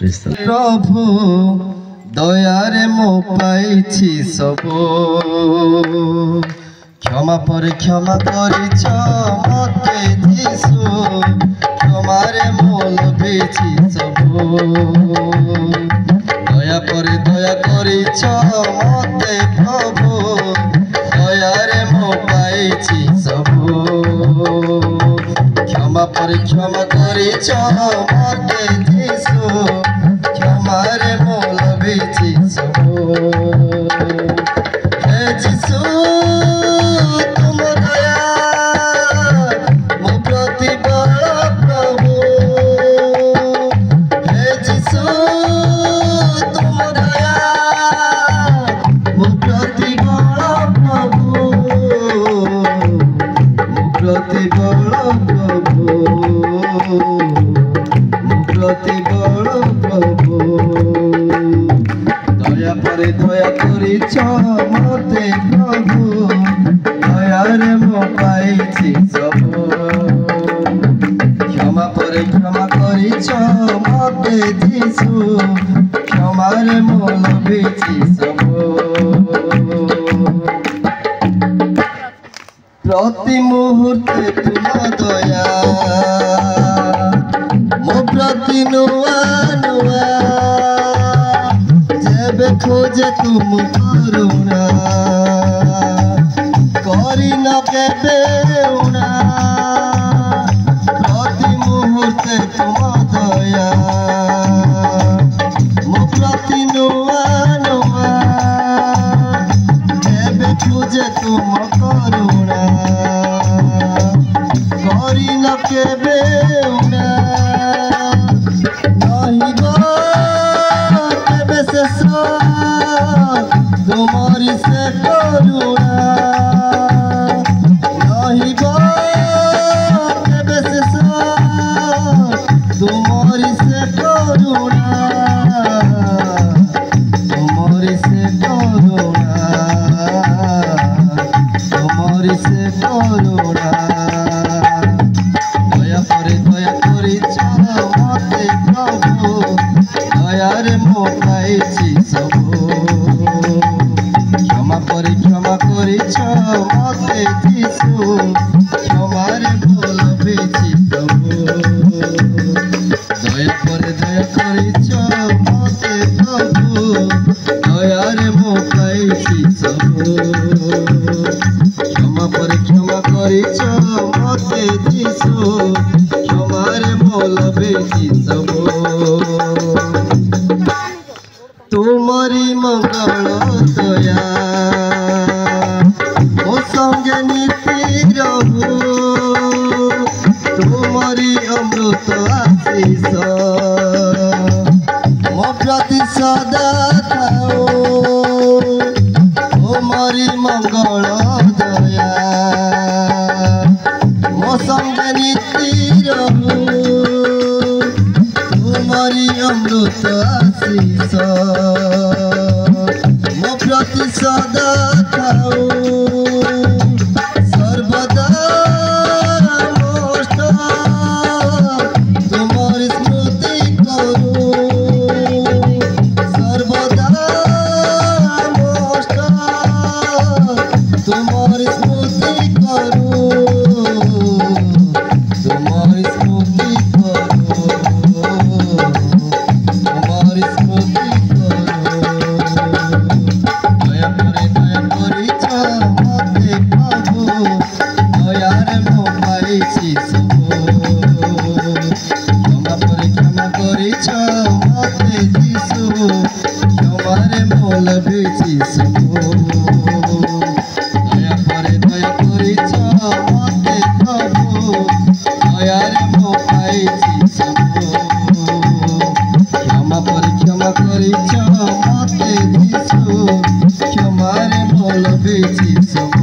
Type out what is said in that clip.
प्रभु दयारे मो पाइछि सब क्षमा पर क्षमा करिछ मते जीसु क्षमारे मो लभिछि सब दया पर दया करिछ मते प्रभु दयारे मो पाइछि सब क्षमा पर क्षमा करिछ मते जीसु क्षमारे मो लभिछि सब हे जीसु तुम दया मो प्रति बल प्रभु हे जीसु तुम दया मो प्रति बल प्रभु मो प्रति बल प्रभु मो प्रति बल प्रभु दया परे दया करिछ मते प्रभु दयारे मो पाइछि सब क्षमा परे क्षमा करिछ मते जीसु क्षमारे मो लभिछि सब प्रति मुहूर्ते तुम दया मो प्रति नुआ नुआ जेबे खोजे तुम करुणा करी न केबे उणा प्रति मुहूर्ते तुम दया मो प्रति नुआ नुआ जेबे खोजे तुम करुणा करी न केबे उणा नहीं गो केबे शेष तुम्हारी से करुणा नहीं गो केबे शेष तुम्हारी से करुणा तुम्हारी से करुणा तुम्हारी से करुणा दया पर दया करिछ मते प्रभु दयारे मो पाइछि सब क्षमा पर क्षमा करिछ मते जीसु क्षमारे मो लभिछि सब दया पर दया करिछ मते प्रभु दयारे मो पाइछि सब क्षमा पर क्षमा करिछ मते जीसु क्षमारे मो लभिछि सब तुमरी मंगल दया मो संगे नीति रहु तुमरी अमृत आशीष मो प्रति सदा थाओ तुमरी मंगल दया मो संगे नीति रहु तुमरी अमृत आशीष मो प्रति सदा थाओ सर्वदा मोष्ट तुमरी स्मृति करू सर्वदा मोष्ट तुमरी स्मृति करू तुमरी स्मृति करू तुम्हारी स्मृति करू दया करे दया करिछ मते प्रभु दयारे मो पाइछि सब क्षमा पर क्षमा करिछ मते जीसु क्षमारे मो लभिछि सब दया करे दया करिछ मते प्रभु दयारे मो पाइछि सब क्षमा पर क्षमा करिछ मते जीसु क्षमारे मो लभिछि सब।